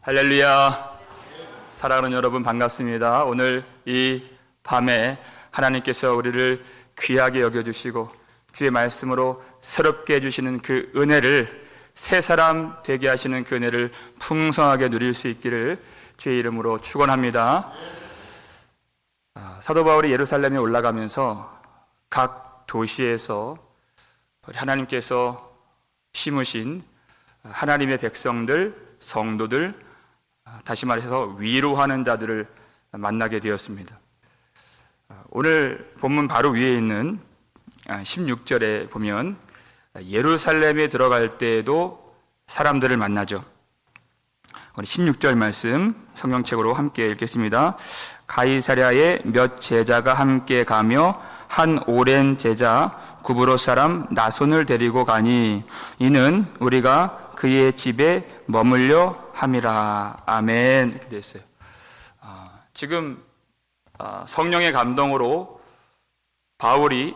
할렐루야. 사랑하는 여러분 반갑습니다. 오늘 이 밤에 하나님께서 우리를 귀하게 여겨주시고 주의 말씀으로 새롭게 해주시는 그 은혜를, 새 사람 되게 하시는 그 은혜를 풍성하게 누릴 수 있기를 주의 이름으로 축원합니다. 사도 바울이 예루살렘에 올라가면서 각 도시에서 하나님께서 심으신 하나님의 백성들, 성도들, 다시 말해서 위로하는 자들을 만나게 되었습니다. 오늘 본문 바로 위에 있는 16절에 보면 예루살렘에 들어갈 때에도 사람들을 만나죠. 우리 16절 말씀 성경책으로 함께 읽겠습니다. 가이사랴에 몇 제자가 함께 가며 한 오랜 제자 구브로 사람 나손을 데리고 가니 이는 우리가 그의 집에 머물려 함이라. 아멘. 이렇게 되어 있어요. 지금 성령의 감동으로 바울이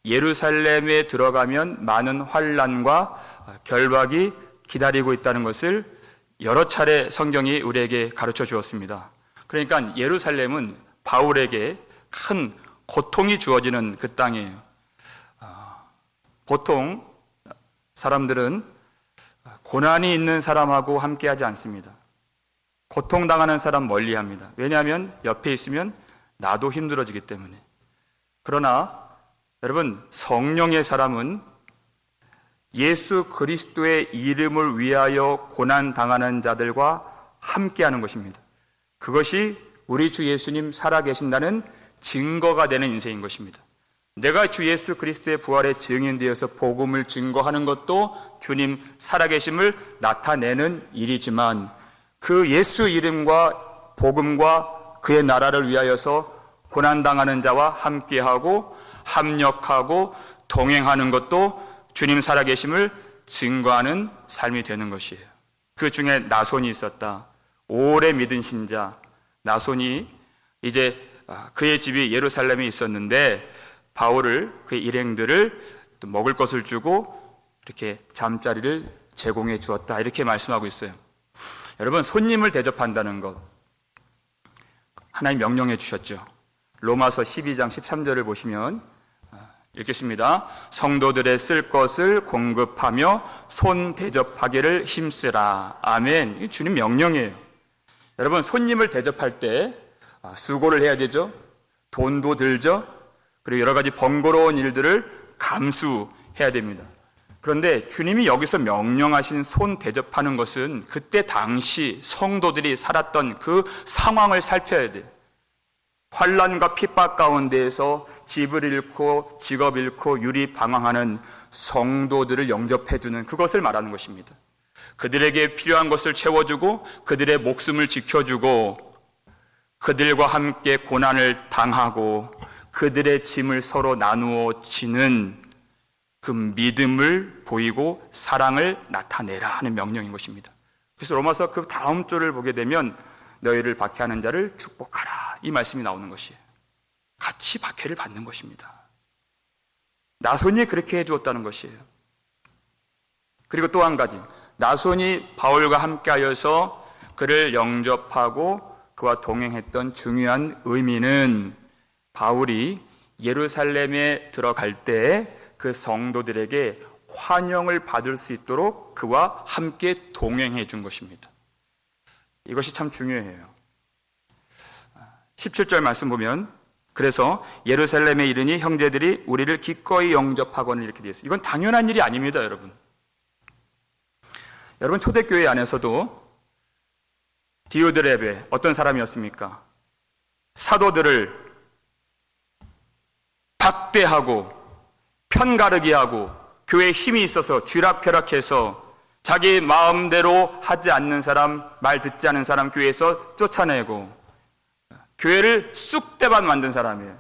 예루살렘에 들어가면 많은 환난과 결박이 기다리고 있다는 것을 여러 차례 성경이 우리에게 가르쳐 주었습니다. 그러니까 예루살렘은 바울에게 큰 고통이 주어지는 그 땅이에요. 보통 사람들은 고난이 있는 사람하고 함께하지 않습니다. 고통당하는 사람 멀리합니다. 왜냐하면 옆에 있으면 나도 힘들어지기 때문에. 그러나 여러분, 성령의 사람은 예수 그리스도의 이름을 위하여 고난당하는 자들과 함께하는 것입니다. 그것이 우리 주 예수님 살아계신다는 증거가 되는 인생인 것입니다. 내가 주 예수 그리스도의 부활의 증인되어서 복음을 증거하는 것도 주님 살아계심을 나타내는 일이지만, 그 예수 이름과 복음과 그의 나라를 위하여서 고난당하는 자와 함께하고 합력하고 동행하는 것도 주님 살아계심을 증거하는 삶이 되는 것이에요. 그 중에 나손이 있었다. 오래 믿은 신자 나손이 이제 그의 집이 예루살렘에 있었는데 바울을, 그의 일행들을 또 먹을 것을 주고 이렇게 잠자리를 제공해 주었다, 이렇게 말씀하고 있어요. 여러분, 손님을 대접한다는 것 하나님 명령해 주셨죠. 로마서 12장 13절을 보시면 읽겠습니다. 성도들의 쓸 것을 공급하며 손 대접하기를 힘쓰라. 아멘. 이게 주님 명령이에요. 여러분, 손님을 대접할 때 수고를 해야 되죠. 돈도 들죠. 그리고 여러 가지 번거로운 일들을 감수해야 됩니다. 그런데 주님이 여기서 명령하신 손 대접하는 것은 그때 당시 성도들이 살았던 그 상황을 살펴야 돼요. 환난과 핍박 가운데에서 집을 잃고 직업 잃고 유리방황하는 성도들을 영접해주는 그것을 말하는 것입니다. 그들에게 필요한 것을 채워주고 그들의 목숨을 지켜주고 그들과 함께 고난을 당하고 그들의 짐을 서로 나누어 지는 그 믿음을 보이고 사랑을 나타내라 하는 명령인 것입니다. 그래서 로마서 그 다음 절을 보게 되면 너희를 박해하는 자를 축복하라, 이 말씀이 나오는 것이에요. 같이 박해를 받는 것입니다. 나손이 그렇게 해주었다는 것이에요. 그리고 또 한 가지, 나손이 바울과 함께하여서 그를 영접하고 그와 동행했던 중요한 의미는 바울이 예루살렘에 들어갈 때 그 성도들에게 환영을 받을 수 있도록 그와 함께 동행해 준 것입니다. 이것이 참 중요해요. 17절 말씀 보면, 그래서 예루살렘에 이르니 형제들이 우리를 기꺼이 영접하거늘, 이렇게 되어 있어요. 이건 당연한 일이 아닙니다, 여러분. 여러분, 초대교회 안에서도 디오드레베 어떤 사람이었습니까? 사도들을 박대하고 편가르기 하고 교회에 힘이 있어서 쥐락펴락해서 자기 마음대로 하지 않는 사람, 말 듣지 않는 사람 교회에서 쫓아내고 교회를 쑥대밭 만든 사람이에요.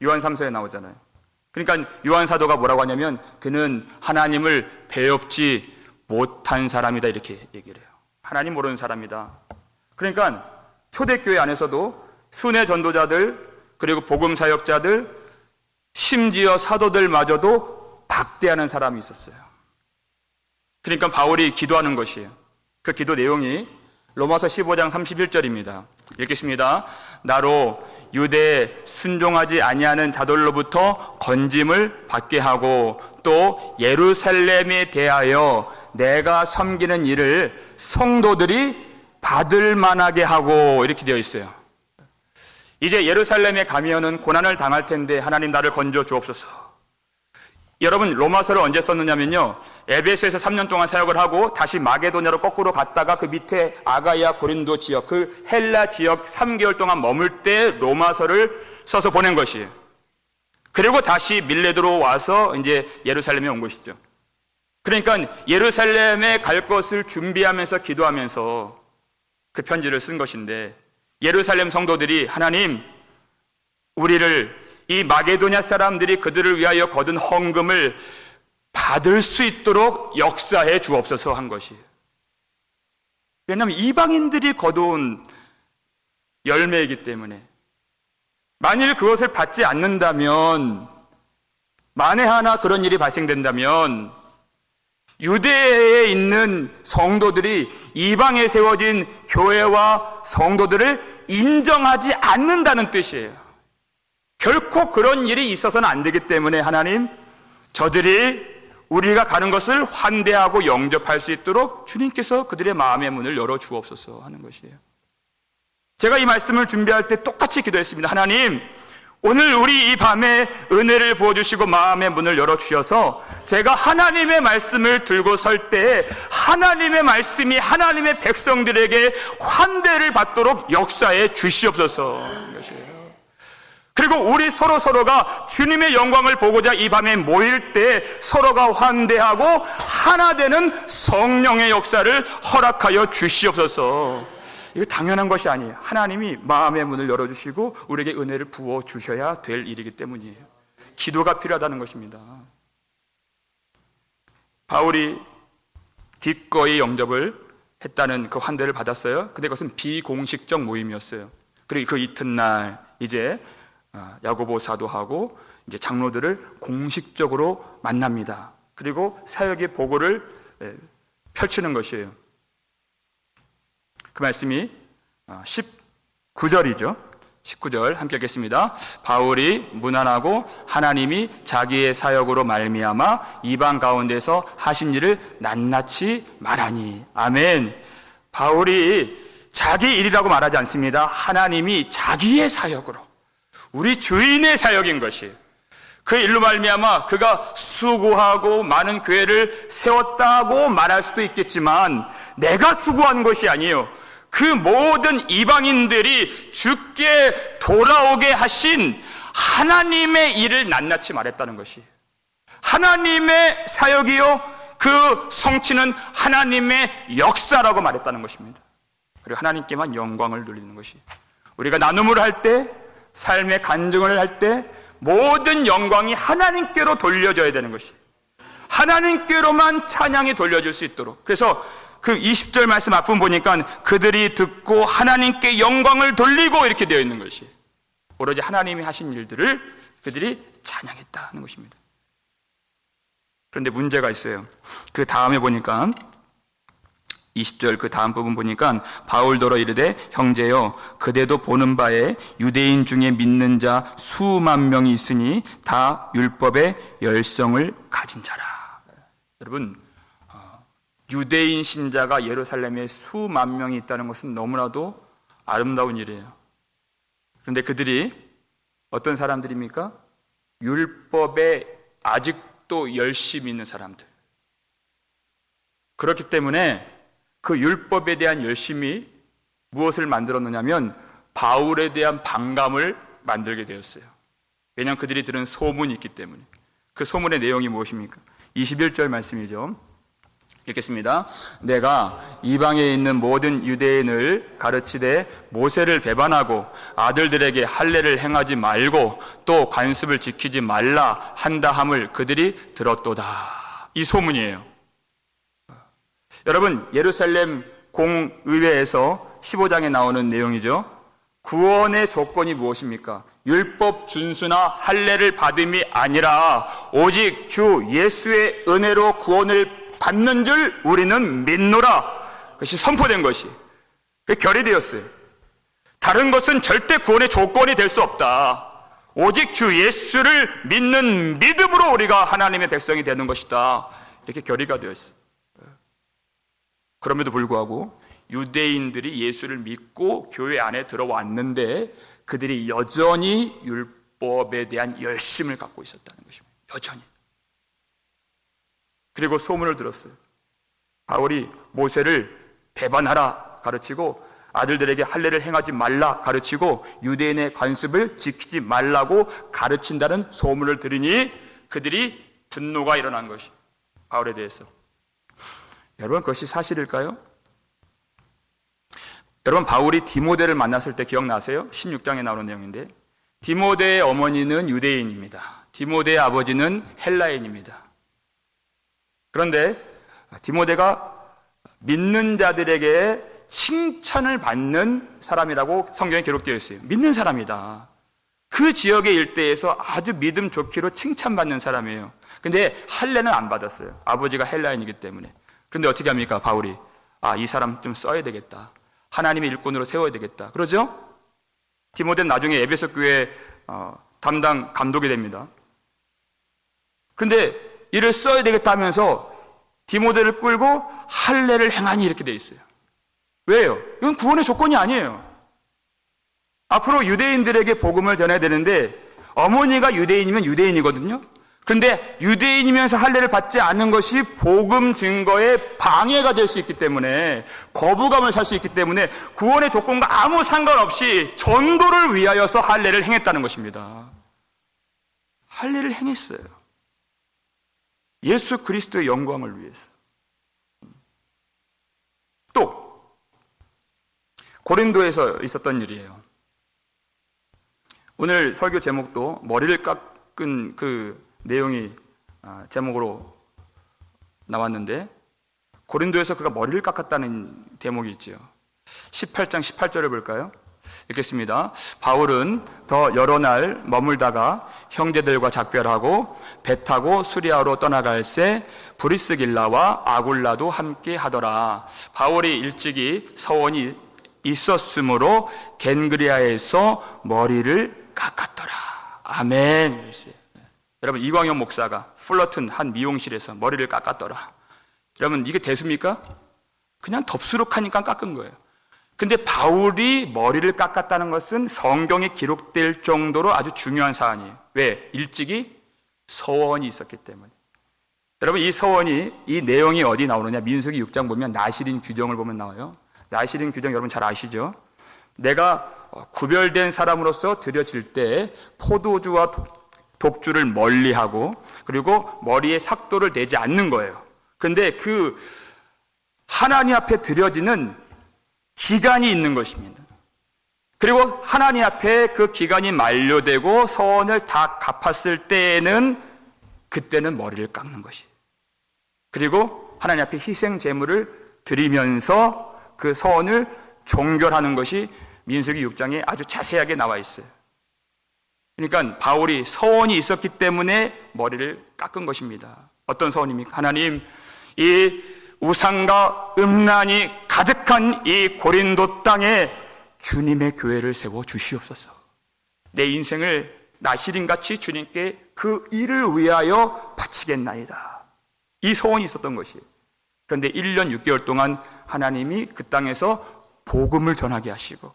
요한 3서에 나오잖아요. 그러니까 요한 사도가 뭐라고 하냐면 그는 하나님을 배웁지 못한 사람이다, 이렇게 얘기를 해요. 하나님 모르는 사람이다. 그러니까 초대교회 안에서도 순회 전도자들, 그리고 복음 사역자들, 심지어 사도들마저도 박대하는 사람이 있었어요. 그러니까 바울이 기도하는 것이에요. 그 기도 내용이 로마서 15장 31절입니다. 읽겠습니다. 나로 유대에 순종하지 아니하는 자들로부터 건짐을 받게 하고 또 예루살렘에 대하여 내가 섬기는 일을 성도들이 받을 만하게 하고, 이렇게 되어 있어요. 이제 예루살렘에 가면은 고난을 당할 텐데 하나님 나를 건져 주옵소서. 여러분, 로마서를 언제 썼느냐면요, 에베소에서 3년 동안 사역을 하고 다시 마게도냐로 거꾸로 갔다가 그 밑에 아가야 고린도 지역, 그 헬라 지역 3개월 동안 머물 때 로마서를 써서 보낸 것이에요. 그리고 다시 밀레도로 와서 이제 예루살렘에 온 것이죠. 그러니까 예루살렘에 갈 것을 준비하면서 기도하면서 그 편지를 쓴 것인데, 예루살렘 성도들이 하나님, 우리를 이 마게도냐 사람들이 그들을 위하여 거둔 헌금을 받을 수 있도록 역사해 주옵소서 한 것이에요. 왜냐하면 이방인들이 거둔 열매이기 때문에, 만일 그것을 받지 않는다면, 만에 하나 그런 일이 발생된다면 유대에 있는 성도들이 이방에 세워진 교회와 성도들을 인정하지 않는다는 뜻이에요. 결코 그런 일이 있어서는 안 되기 때문에 하나님, 저들이 우리가 가는 것을 환대하고 영접할 수 있도록 주님께서 그들의 마음의 문을 열어 주옵소서 하는 것이에요. 제가 이 말씀을 준비할 때 똑같이 기도했습니다. 하나님, 오늘 우리 이 밤에 은혜를 부어주시고 마음의 문을 열어주셔서 제가 하나님의 말씀을 들고 설 때 하나님의 말씀이 하나님의 백성들에게 환대를 받도록 역사해 주시옵소서 하는 것이에요. 그리고 우리 서로가 주님의 영광을 보고자 이 밤에 모일 때 서로가 환대하고 하나 되는 성령의 역사를 허락하여 주시옵소서. 이거 당연한 것이 아니에요. 하나님이 마음의 문을 열어주시고 우리에게 은혜를 부어주셔야 될 일이기 때문이에요. 기도가 필요하다는 것입니다. 바울이 기꺼이 영접을 했다는 그 환대를 받았어요. 근데 그것은 비공식적 모임이었어요. 그리고 그 이튿날 이제 야고보 사도하고 이제 장로들을 공식적으로 만납니다. 그리고 사역의 보고를 펼치는 것이에요. 그 말씀이 19절이죠. 19절 함께 읽겠습니다. 바울이 문안하고 하나님이 자기의 사역으로 말미암아 이방 가운데서 하신 일을 낱낱이 말하니. 아멘. 바울이 자기 일이라고 말하지 않습니다. 하나님이 자기의 사역으로, 우리 주인의 사역인 것이에요. 그 일로 말미암아 그가 수고하고 많은 교회를 세웠다고 말할 수도 있겠지만, 내가 수고한 것이 아니에요. 그 모든 이방인들이 주께 돌아오게 하신 하나님의 일을 낱낱이 말했다는 것이, 하나님의 사역이요 그 성취는 하나님의 역사라고 말했다는 것입니다. 그리고 하나님께만 영광을 돌리는 것이, 우리가 나눔을 할 때, 삶의 간증을 할 때 모든 영광이 하나님께로 돌려져야 되는 것이, 하나님께로만 찬양이 돌려질 수 있도록. 그래서 그 20절 말씀 앞부분 보니까 그들이 듣고 하나님께 영광을 돌리고 이렇게 되어 있는 것이, 오로지 하나님이 하신 일들을 그들이 찬양했다는 것입니다. 그런데 문제가 있어요. 그 다음에 보니까 20절 그 다음 부분 보니까 바울더러 이르되 형제여 그대도 보는 바에 유대인 중에 믿는 자 수만 명이 있으니 다 율법의 열성을 가진 자라. 여러분, 유대인 신자가 예루살렘에 수만 명이 있다는 것은 너무나도 아름다운 일이에요. 그런데 그들이 어떤 사람들입니까? 율법에 아직도 열심히 있는 사람들. 그렇기 때문에 그 율법에 대한 열심이 무엇을 만들었느냐면 바울에 대한 반감을 만들게 되었어요. 왜냐하면 그들이 들은 소문이 있기 때문에. 그 소문의 내용이 무엇입니까? 21절 말씀이죠. 읽겠습니다. 내가 이방에 있는 모든 유대인을 가르치되 모세를 배반하고 아들들에게 할례를 행하지 말고 또 관습을 지키지 말라 한다 함을 그들이 들었도다. 이 소문이에요. 여러분, 예루살렘 공의회에서 15장에 나오는 내용이죠. 구원의 조건이 무엇입니까? 율법 준수나 할례를 받음이 아니라 오직 주 예수의 은혜로 구원을 받는 줄 우리는 믿노라. 그것이 선포된 것이. 그 결이 되었어요. 다른 것은 절대 구원의 조건이 될 수 없다. 오직 주 예수를 믿는 믿음으로 우리가 하나님의 백성이 되는 것이다. 이렇게 결의가 되었어요. 그럼에도 불구하고 유대인들이 예수를 믿고 교회 안에 들어왔는데 그들이 여전히 율법에 대한 열심을 갖고 있었다는 것입니다. 여전히. 그리고 소문을 들었어요. 바울이 모세를 배반하라 가르치고 아들들에게 할례를 행하지 말라 가르치고 유대인의 관습을 지키지 말라고 가르친다는 소문을 들으니 그들이 분노가 일어난 것이 바울에 대해서. 여러분, 그것이 사실일까요? 여러분, 바울이 디모데를 만났을 때 기억나세요? 16장에 나오는 내용인데, 디모데의 어머니는 유대인입니다. 디모데의 아버지는 헬라인입니다. 그런데 디모데가 믿는 자들에게 칭찬을 받는 사람이라고 성경에 기록되어 있어요. 믿는 사람이다. 그 지역의 일대에서 아주 믿음 좋기로 칭찬받는 사람이에요. 근데 할례는 안 받았어요. 아버지가 헬라인이기 때문에. 그런데 어떻게 합니까? 바울이 이 사람 좀 써야 되겠다. 하나님의 일꾼으로 세워야 되겠다. 그러죠? 디모데는 나중에 에베소 교회 담당 감독이 됩니다. 그런데 이를 써야 되겠다 하면서 디모데를 끌고 할례를 행하니 이렇게 돼 있어요. 왜요? 이건 구원의 조건이 아니에요. 앞으로 유대인들에게 복음을 전해야 되는데 어머니가 유대인이면 유대인이거든요. 그런데 유대인이면서 할례를 받지 않는 것이 복음 증거에 방해가 될 수 있기 때문에, 거부감을 살 수 있기 때문에 구원의 조건과 아무 상관없이 전도를 위하여서 할례를 행했다는 것입니다. 할례를 행했어요. 예수 그리스도의 영광을 위해서. 또 고린도에서 있었던 일이에요. 오늘 설교 제목도 머리를 깎은 그 내용이 제목으로 나왔는데, 고린도에서 그가 머리를 깎았다는 대목이 있죠. 18장 18절을 볼까요? 읽겠습니다. 바울은 더 여러 날 머물다가 형제들과 작별하고 배 타고 수리아로 떠나갈새 브리스길라와 아굴라도 함께 하더라. 바울이 일찍이 서원이 있었으므로 겐그리아에서 머리를 깎았더라. 아멘. 여러분, 이광현 목사가 플러튼 한 미용실에서 머리를 깎았더라. 여러분, 이게 대수입니까? 그냥 덥수룩하니까 깎은 거예요. 근데 바울이 머리를 깎았다는 것은 성경에 기록될 정도로 아주 중요한 사안이에요. 왜? 일찍이 서원이 있었기 때문에. 여러분, 이 서원이, 이 내용이 어디 나오느냐? 민수기 6장 보면 나실인 규정을 보면 나와요. 나실인 규정 여러분 잘 아시죠? 내가 구별된 사람으로서 드려질 때 포도주와 독주를 멀리하고, 그리고 머리에 삭도를 내지 않는 거예요. 그런데 그 하나님 앞에 드려지는 기간이 있는 것입니다. 그리고 하나님 앞에 그 기간이 만료되고 서원을 다 갚았을 때에는, 그때는 머리를 깎는 것이에요. 그리고 하나님 앞에 희생 제물을 드리면서 그 서원을 종결하는 것이 민수기 6장에 아주 자세하게 나와 있어요. 그러니까 바울이 서원이 있었기 때문에 머리를 깎은 것입니다. 어떤 서원입니까? 하나님, 이 우상과 음란이 가득한 이 고린도 땅에 주님의 교회를 세워 주시옵소서. 내 인생을 나시린같이 주님께 그 일을 위하여 바치겠나이다. 이 소원이 있었던 것이에요. 그런데 1년 6개월 동안 하나님이 그 땅에서 복음을 전하게 하시고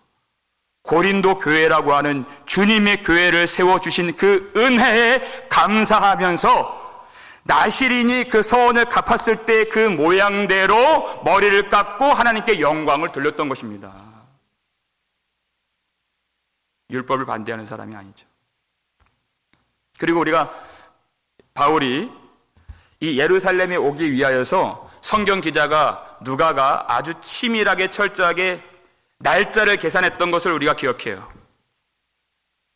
고린도 교회라고 하는 주님의 교회를 세워주신 그 은혜에 감사하면서 나실인이 그 서원을 갚았을 때 그 모양대로 머리를 깎고 하나님께 영광을 돌렸던 것입니다. 율법을 반대하는 사람이 아니죠. 그리고 우리가 바울이 이 예루살렘에 오기 위하여서 성경 기자가 누가가 아주 치밀하게 철저하게 날짜를 계산했던 것을 우리가 기억해요.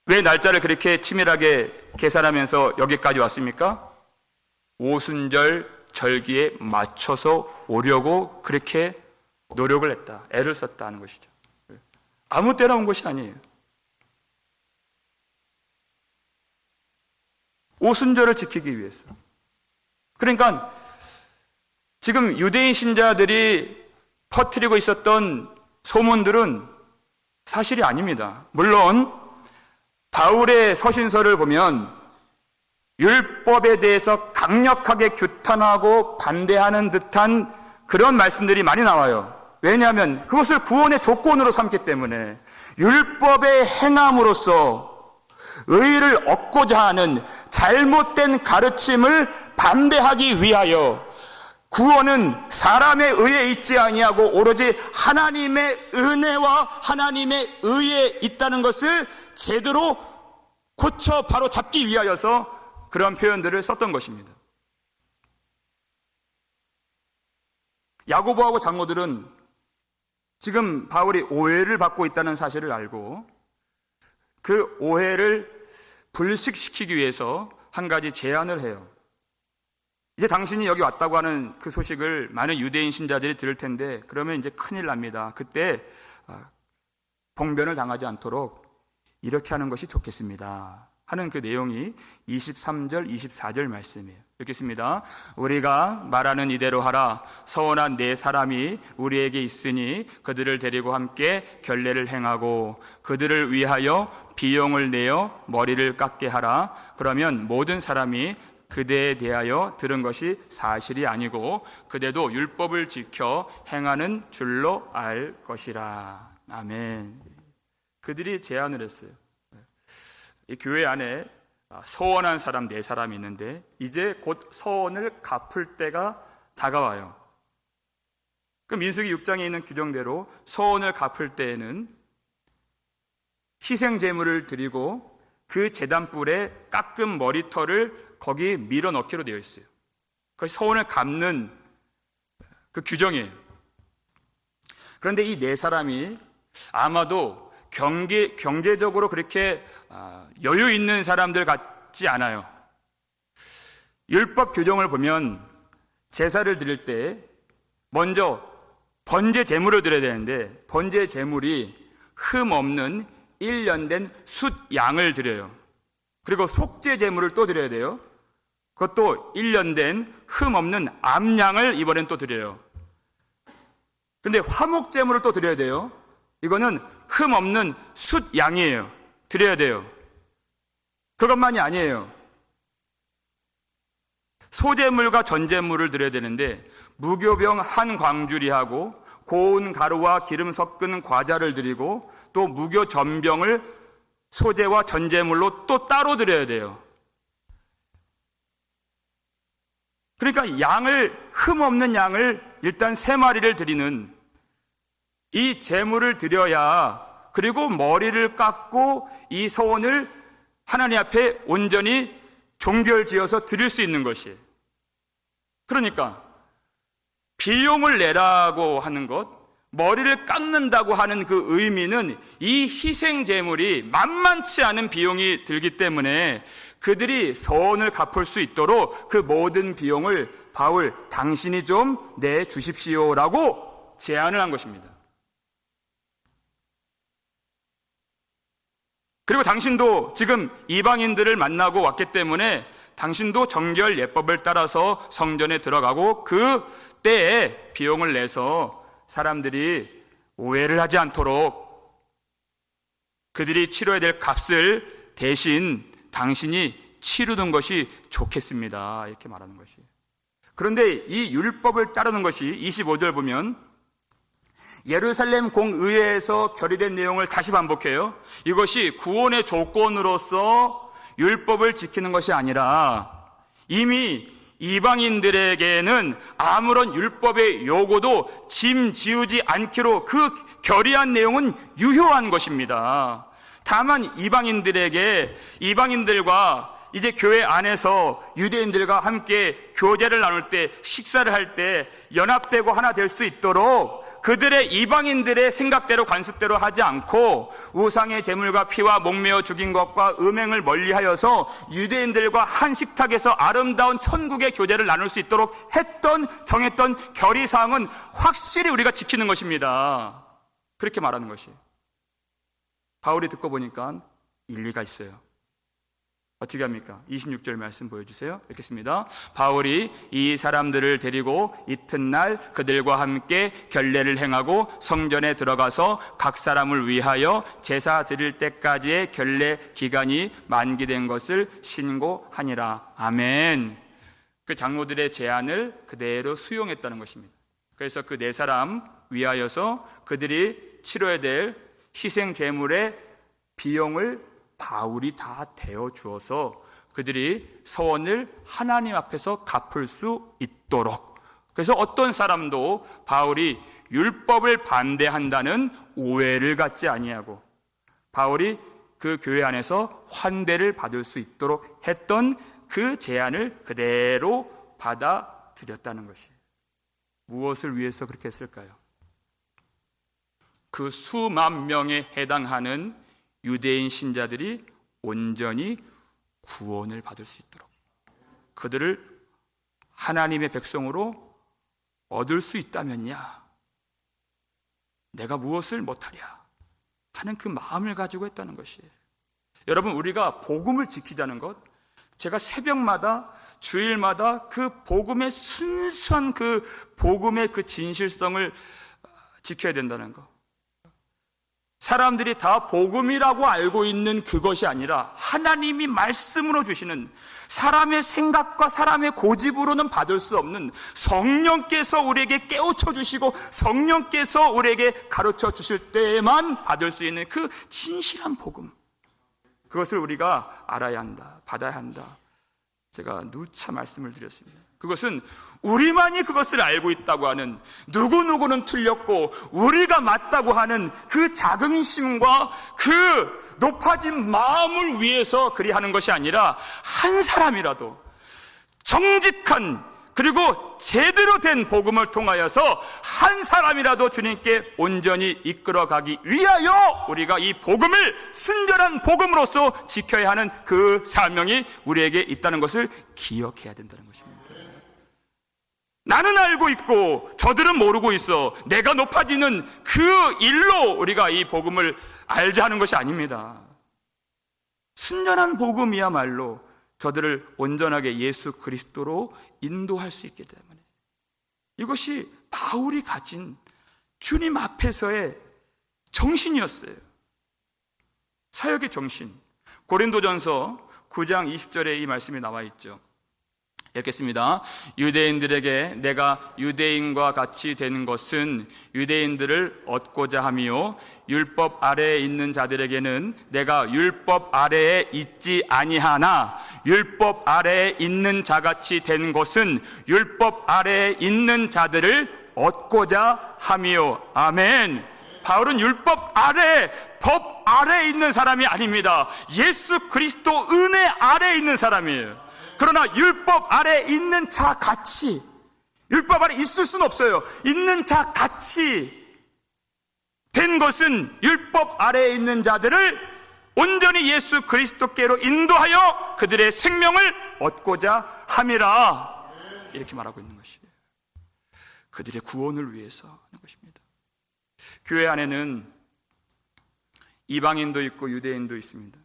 왜 날짜를 그렇게 치밀하게 계산하면서 여기까지 왔습니까? 오순절 절기에 맞춰서 오려고 그렇게 노력을 했다. 애를 썼다 하는 것이죠. 아무 때나 온 것이 아니에요. 오순절을 지키기 위해서. 그러니까 지금 유대인 신자들이 퍼뜨리고 있었던 소문들은 사실이 아닙니다. 물론 바울의 서신서를 보면 율법에 대해서 강력하게 규탄하고 반대하는 듯한 그런 말씀들이 많이 나와요. 왜냐하면 그것을 구원의 조건으로 삼기 때문에 율법의 행함으로써 의를 얻고자 하는 잘못된 가르침을 반대하기 위하여 구원은 사람의 의에 있지 아니하고 오로지 하나님의 은혜와 하나님의 의에 있다는 것을 제대로 고쳐 바로 잡기 위하여서 그런 표현들을 썼던 것입니다. 야고보하고 장로들은 지금 바울이 오해를 받고 있다는 사실을 알고 그 오해를 불식시키기 위해서 한 가지 제안을 해요. 이제 당신이 여기 왔다고 하는 그 소식을 많은 유대인 신자들이 들을 텐데 그러면 이제 큰일 납니다. 그때 봉변을 당하지 않도록 이렇게 하는 것이 좋겠습니다 하는 그 내용이 23절, 24절 말씀이에요. 읽겠습니다. 우리가 말하는 이대로 하라. 서원한 네 사람이 우리에게 있으니 그들을 데리고 함께 결례를 행하고 그들을 위하여 비용을 내어 머리를 깎게 하라. 그러면 모든 사람이 그대에 대하여 들은 것이 사실이 아니고 그대도 율법을 지켜 행하는 줄로 알 것이라. 아멘. 그들이 제안을 했어요. 이 교회 안에 서원한 사람 네 사람이 있는데 이제 곧 서원을 갚을 때가 다가와요. 그 민수기 6장에 있는 규정대로 서원을 갚을 때에는 희생 제물을 드리고 그 제단불에 깎은 머리털을 거기 밀어 넣기로 되어 있어요. 그것이 서원을 갚는 그 규정이에요. 그런데 이 네 사람이 아마도 경제적으로 그렇게 여유 있는 사람들 같지 않아요. 율법 규정을 보면 제사를 드릴 때 먼저 번제 제물을 드려야 되는데 번제 제물이 흠 없는 1년 된 숫 양을 드려요. 그리고 속죄 제물을 또 드려야 돼요. 그것도 1년 된 흠 없는 암양을 이번엔 또 드려요. 근데 화목 제물을 또 드려야 돼요. 이거는 흠 없는 숫 양이에요. 드려야 돼요. 그것만이 아니에요. 소제물과 전제물을 드려야 되는데 무교병 한 광주리하고 고운 가루와 기름 섞은 과자를 드리고 또 무교 전병을 소제와 전제물로 또 따로 드려야 돼요. 그러니까 양을 흠 없는 양을 일단 3마리를 드리는 이 제물을 드려야 그리고 머리를 깎고 이 서원을 하나님 앞에 온전히 종결지어서 드릴 수 있는 것이에요. 그러니까 비용을 내라고 하는 것, 머리를 깎는다고 하는 그 의미는 이 희생 제물이 만만치 않은 비용이 들기 때문에 그들이 서원을 갚을 수 있도록 그 모든 비용을 바울 당신이 좀 내주십시오라고 제안을 한 것입니다. 그리고 당신도 지금 이방인들을 만나고 왔기 때문에 당신도 정결 예법을 따라서 성전에 들어가고 그 때에 비용을 내서 사람들이 오해를 하지 않도록 그들이 치러야 될 값을 대신 당신이 치르는 것이 좋겠습니다. 이렇게 말하는 것이. 그런데 이 율법을 따르는 것이 25절 보면 예루살렘 공의회에서 결의된 내용을 다시 반복해요. 이것이 구원의 조건으로서 율법을 지키는 것이 아니라 이미 이방인들에게는 아무런 율법의 요구도 짐지우지 않기로 그 결의한 내용은 유효한 것입니다. 다만 이방인들과 이제 교회 안에서 유대인들과 함께 교제를 나눌 때, 식사를 할 때 연합되고 하나 될 수 있도록 그들의 이방인들의 생각대로 관습대로 하지 않고 우상의 제물과 피와 목매어 죽인 것과 음행을 멀리하여서 유대인들과 한 식탁에서 아름다운 천국의 교제를 나눌 수 있도록 정했던 결의사항은 확실히 우리가 지키는 것입니다. 그렇게 말하는 것이에요. 바울이 듣고 보니까 일리가 있어요. 어떻게 합니까? 26절 말씀 보여주세요. 읽겠습니다. 바울이 이 사람들을 데리고 이튿날 그들과 함께 결례를 행하고 성전에 들어가서 각 사람을 위하여 제사 드릴 때까지의 결례 기간이 만기된 것을 신고하니라. 아멘. 그 장로들의 제안을 그대로 수용했다는 것입니다. 그래서 그 네 사람 위하여서 그들이 치러야 될 희생 제물의 비용을 바울이 다 대어 주어서 그들이 서원을 하나님 앞에서 갚을 수 있도록. 그래서 어떤 사람도 바울이 율법을 반대한다는 오해를 갖지 아니하고 바울이 그 교회 안에서 환대를 받을 수 있도록 했던 그 제안을 그대로 받아들였다는 것이에요. 무엇을 위해서 그렇게 했을까요? 그 수만 명에 해당하는 유대인 신자들이 온전히 구원을 받을 수 있도록, 그들을 하나님의 백성으로 얻을 수 있다면야 내가 무엇을 못하랴 하는 그 마음을 가지고 했다는 것이에요. 여러분, 우리가 복음을 지키자는 것, 제가 새벽마다 주일마다 그 복음의 순수한 그 복음의 그 진실성을 지켜야 된다는 것, 사람들이 다 복음이라고 알고 있는 그것이 아니라 하나님이 말씀으로 주시는, 사람의 생각과 사람의 고집으로는 받을 수 없는 성령께서 우리에게 깨우쳐 주시고 성령께서 우리에게 가르쳐 주실 때에만 받을 수 있는 그 진실한 복음, 그것을 우리가 알아야 한다, 받아야 한다. 제가 누차 말씀을 드렸습니다. 그것은 우리만이 그것을 알고 있다고 하는, 누구누구는 틀렸고 우리가 맞다고 하는 그 자긍심과 그 높아진 마음을 위해서 그리하는 것이 아니라 한 사람이라도 정직한 그리고 제대로 된 복음을 통하여서 한 사람이라도 주님께 온전히 이끌어가기 위하여 우리가 이 복음을 순전한 복음으로서 지켜야 하는 그 사명이 우리에게 있다는 것을 기억해야 된다는 것입니다. 나는 알고 있고 저들은 모르고 있어, 내가 높아지는 그 일로 우리가 이 복음을 알자 하는 것이 아닙니다. 순전한 복음이야말로 저들을 온전하게 예수 그리스도로 인도할 수 있기 때문에, 이것이 바울이 가진 주님 앞에서의 정신이었어요. 사역의 정신. 고린도전서 9장 20절에 이 말씀이 나와 있죠. 읽겠습니다. 유대인들에게 내가 유대인과 같이 되는 것은 유대인들을 얻고자 함이요, 율법 아래에 있는 자들에게는 내가 율법 아래에 있지 아니하나 율법 아래에 있는 자같이 된 것은 율법 아래에 있는 자들을 얻고자 함이요. 아멘. 바울은 율법 아래, 법 아래에 있는 사람이 아닙니다. 예수 그리스도 은혜 아래에 있는 사람이에요. 그러나 율법 아래 있는 자 같이, 율법 아래 있을 수는 없어요. 있는 자 같이 된 것은 율법 아래에 있는 자들을 온전히 예수 그리스도께로 인도하여 그들의 생명을 얻고자 함이라, 이렇게 말하고 있는 것이에요. 그들의 구원을 위해서 하는 것입니다. 교회 안에는 이방인도 있고 유대인도 있습니다.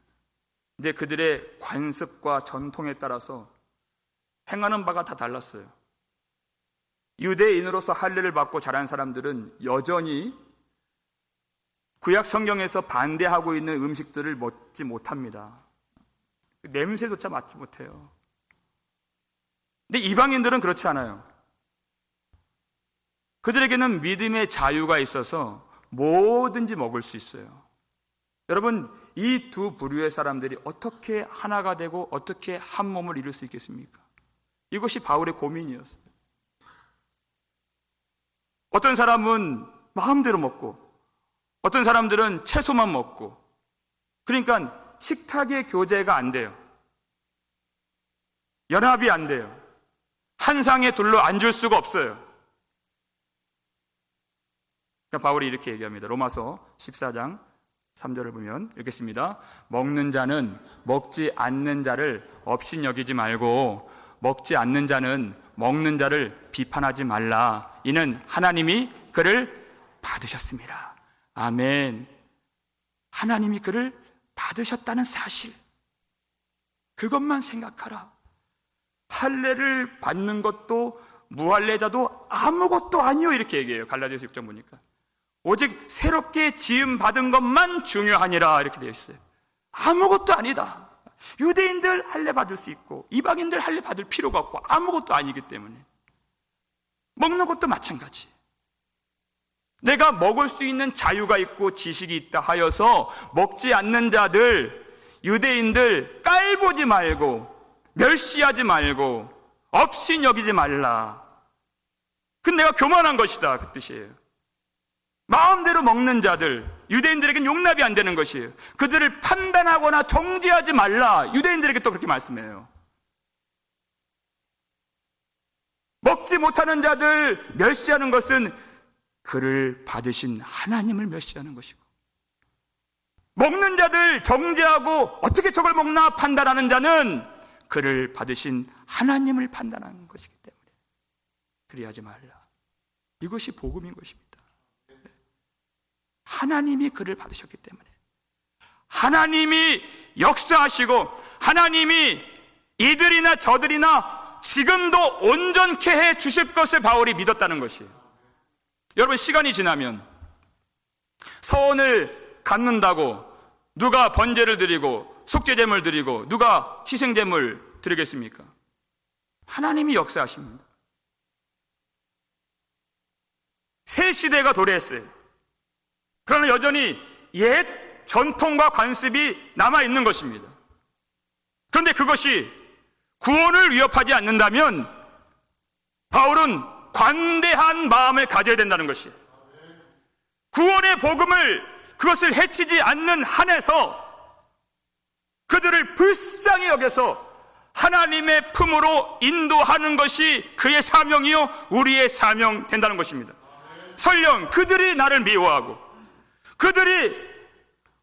근데 그들의 관습과 전통에 따라서 행하는 바가 다 달랐어요. 유대인으로서 할례를 받고 자란 사람들은 여전히 구약 성경에서 반대하고 있는 음식들을 먹지 못합니다. 냄새조차 맡지 못해요. 근데 이방인들은 그렇지 않아요. 그들에게는 믿음의 자유가 있어서 뭐든지 먹을 수 있어요. 여러분, 이 두 부류의 사람들이 어떻게 하나가 되고 어떻게 한 몸을 이룰 수 있겠습니까? 이것이 바울의 고민이었어요. 어떤 사람은 마음대로 먹고 어떤 사람들은 채소만 먹고, 그러니까 식탁의 교제가 안 돼요. 연합이 안 돼요. 한 상에 둘러 앉을 수가 없어요. 그러니까 바울이 이렇게 얘기합니다. 로마서 14장 3절을 보면 읽겠습니다. 먹는 자는 먹지 않는 자를 업신여기지 말고 먹지 않는 자는 먹는 자를 비판하지 말라. 이는 하나님이 그를 받으셨습니다. 아멘. 하나님이 그를 받으셨다는 사실, 그것만 생각하라. 할례를 받는 것도 무할례자도 아무것도 아니요, 이렇게 얘기해요. 갈라디아서 6장 보니까. 오직 새롭게 지음 받은 것만 중요하니라, 이렇게 되어 있어요. 아무것도 아니다. 유대인들 할례 받을 수 있고 이방인들 할례 받을 필요가 없고 아무것도 아니기 때문에. 먹는 것도 마찬가지. 내가 먹을 수 있는 자유가 있고 지식이 있다 하여서 먹지 않는 자들, 유대인들 깔보지 말고 멸시하지 말고 없인 여기지 말라. 그건 내가 교만한 것이다, 그 뜻이에요. 마음대로 먹는 자들, 유대인들에게는 용납이 안 되는 것이에요. 그들을 판단하거나 정죄하지 말라. 유대인들에게 또 그렇게 말씀해요. 먹지 못하는 자들 멸시하는 것은 그를 받으신 하나님을 멸시하는 것이고, 먹는 자들 정죄하고 어떻게 저걸 먹나 판단하는 자는 그를 받으신 하나님을 판단하는 것이기 때문에 그리하지 말라. 이것이 복음인 것입니다. 하나님이 그를 받으셨기 때문에, 하나님이 역사하시고 하나님이 이들이나 저들이나 지금도 온전케 해 주실 것을 바울이 믿었다는 것이에요. 여러분, 시간이 지나면 서원을 갖는다고 누가 번제를 드리고 속죄제물 드리고 누가 희생제물 드리겠습니까? 하나님이 역사하십니다. 새 시대가 도래했어요. 그러나 여전히 옛 전통과 관습이 남아있는 것입니다. 그런데 그것이 구원을 위협하지 않는다면 바울은 관대한 마음을 가져야 된다는 것이에요. 구원의 복음을, 그것을 해치지 않는 한에서 그들을 불쌍히 여겨서 하나님의 품으로 인도하는 것이 그의 사명이요 우리의 사명 된다는 것입니다. 설령 그들이 나를 미워하고 그들이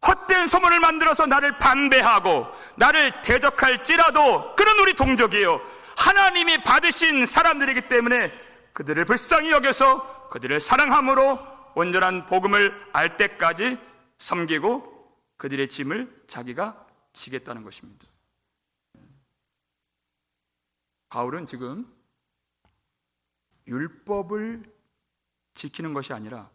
헛된 소문을 만들어서 나를 반대하고 나를 대적할지라도 그는 우리 동족이에요. 하나님이 받으신 사람들이기 때문에 그들을 불쌍히 여겨서 그들을 사랑함으로 온전한 복음을 알 때까지 섬기고 그들의 짐을 자기가 지겠다는 것입니다. 바울은 지금 율법을 지키는 것이 아니라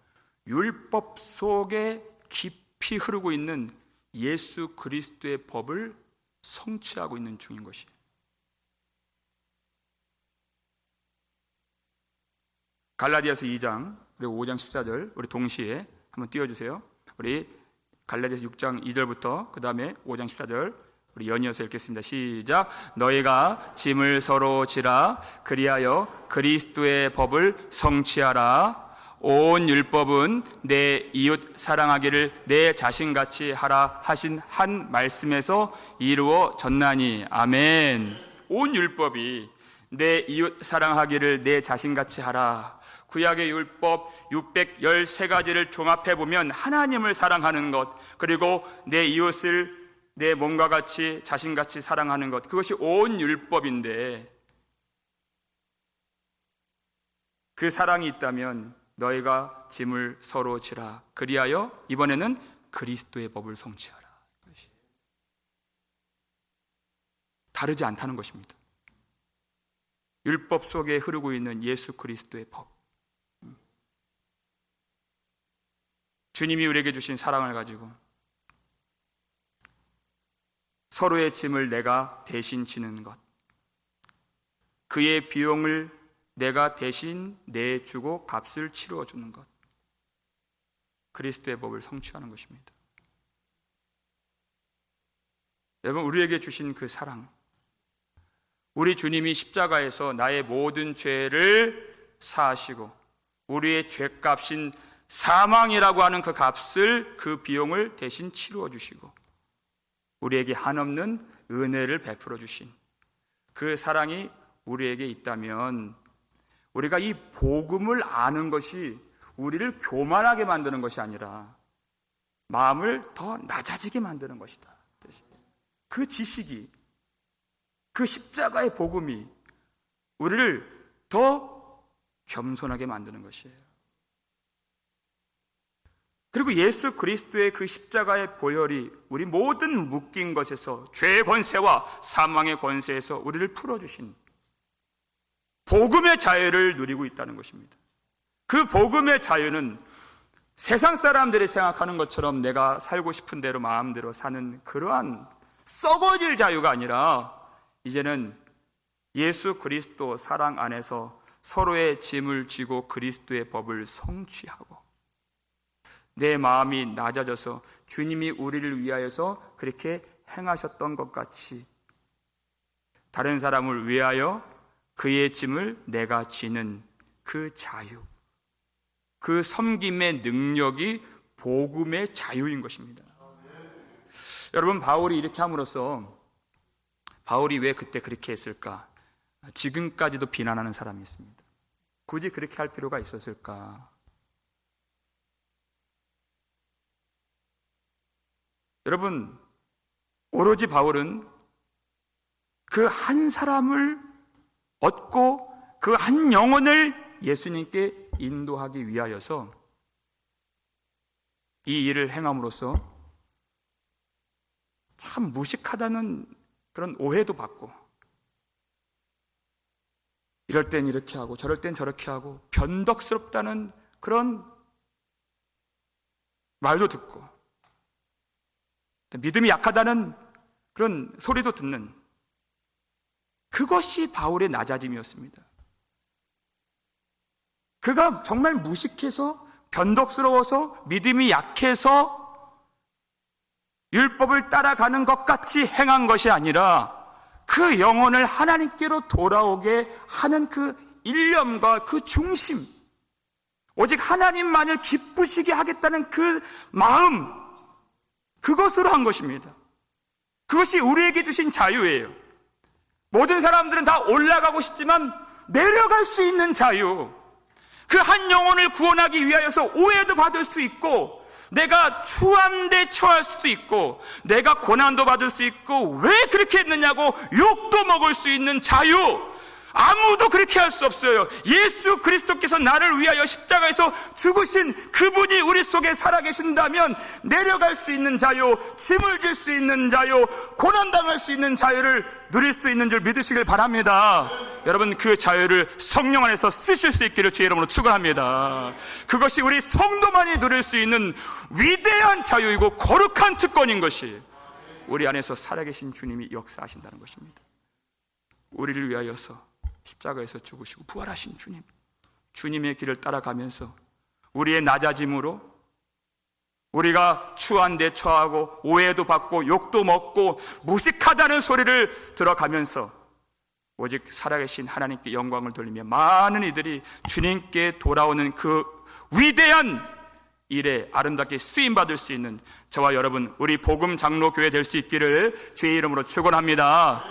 율법 속에 깊이 흐르고 있는 예수 그리스도의 법을 성취하고 있는 중인 것이에요. 갈라디아서 2장 그리고 5장 14절 우리 동시에 한번 띄워주세요. 우리 갈라디아서 6장 2절부터 그 다음에 5장 14절 우리 연이어서 읽겠습니다. 시작. 너희가 짐을 서로 지라 그리하여 그리스도의 법을 성취하라. 온 율법은 내 이웃 사랑하기를 내 자신같이 하라 하신 한 말씀에서 이루어졌나니. 아멘. 온 율법이 내 이웃 사랑하기를 내 자신같이 하라. 구약의 율법 613가지를 종합해보면 하나님을 사랑하는 것, 그리고 내 이웃을 내 몸과 같이 자신같이 사랑하는 것, 그것이 온 율법인데 그 사랑이 있다면 너희가 짐을 서로 지라 그리하여 이번에는 그리스도의 법을 성취하라. 다르지 않다는 것입니다. 율법 속에 흐르고 있는 예수 그리스도의 법, 주님이 우리에게 주신 사랑을 가지고 서로의 짐을 내가 대신 지는 것, 그의 비용을 내가 대신 내주고 값을 치루어 주는 것, 그리스도의 법을 성취하는 것입니다. 여러분, 우리에게 주신 그 사랑, 우리 주님이 십자가에서 나의 모든 죄를 사하시고 우리의 죄값인 사망이라고 하는 그 값을, 그 비용을 대신 치루어 주시고 우리에게 한없는 은혜를 베풀어 주신 그 사랑이 우리에게 있다면 우리가 이 복음을 아는 것이 우리를 교만하게 만드는 것이 아니라 마음을 더 낮아지게 만드는 것이다. 그 지식이, 그 십자가의 복음이 우리를 더 겸손하게 만드는 것이에요. 그리고 예수 그리스도의 그 십자가의 보혈이 우리 모든 묶인 것에서, 죄의 권세와 사망의 권세에서 우리를 풀어주신 복음의 자유를 누리고 있다는 것입니다. 그 복음의 자유는 세상 사람들이 생각하는 것처럼 내가 살고 싶은 대로 마음대로 사는 그러한 썩어질 자유가 아니라, 이제는 예수 그리스도 사랑 안에서 서로의 짐을 지고 그리스도의 법을 성취하고, 내 마음이 낮아져서 주님이 우리를 위하여서 그렇게 행하셨던 것 같이 다른 사람을 위하여 그의 짐을 내가 지는 그 자유, 그 섬김의 능력이 복음의 자유인 것입니다. 여러분, 바울이 이렇게 함으로써, 바울이 왜 그때 그렇게 했을까? 지금까지도 비난하는 사람이 있습니다. 굳이 그렇게 할 필요가 있었을까? 여러분, 오로지 바울은 그 한 사람을 얻고 그 한 영혼을 예수님께 인도하기 위하여서 이 일을 행함으로써 참 무식하다는 그런 오해도 받고, 이럴 땐 이렇게 하고 저럴 땐 저렇게 하고 변덕스럽다는 그런 말도 듣고, 믿음이 약하다는 그런 소리도 듣는, 그것이 바울의 낮아짐이었습니다. 그가 정말 무식해서, 변덕스러워서, 믿음이 약해서 율법을 따라가는 것 같이 행한 것이 아니라, 그 영혼을 하나님께로 돌아오게 하는 그 일념과 그 중심, 오직 하나님만을 기쁘시게 하겠다는 그 마음, 그것으로 한 것입니다. 그것이 우리에게 주신 자유예요. 모든 사람들은 다 올라가고 싶지만 내려갈 수 있는 자유, 그 한 영혼을 구원하기 위하여서 오해도 받을 수 있고, 내가 추함에 처할 수도 있고, 내가 고난도 받을 수 있고, 왜 그렇게 했느냐고 욕도 먹을 수 있는 자유, 아무도 그렇게 할 수 없어요. 예수 그리스도께서 나를 위하여 십자가에서 죽으신 그분이 우리 속에 살아계신다면 내려갈 수 있는 자유, 짐을 질 수 있는 자유, 고난당할 수 있는 자유를 누릴 수 있는 줄 믿으시길 바랍니다. 여러분, 그 자유를 성령 안에서 쓰실 수 있기를 주의 이름으로 축원합니다. 그것이 우리 성도만이 누릴 수 있는 위대한 자유이고 거룩한 특권인 것이, 우리 안에서 살아계신 주님이 역사하신다는 것입니다. 우리를 위하여서 십자가에서 죽으시고 부활하신 주님, 주님의 길을 따라가면서 우리의 낮아짐으로, 우리가 추한데 처하고 오해도 받고 욕도 먹고 무식하다는 소리를 들어가면서 오직 살아계신 하나님께 영광을 돌리며 많은 이들이 주님께 돌아오는 그 위대한 일에 아름답게 쓰임받을 수 있는 저와 여러분, 우리 복음 장로교회 될 수 있기를 주의 이름으로 축원합니다.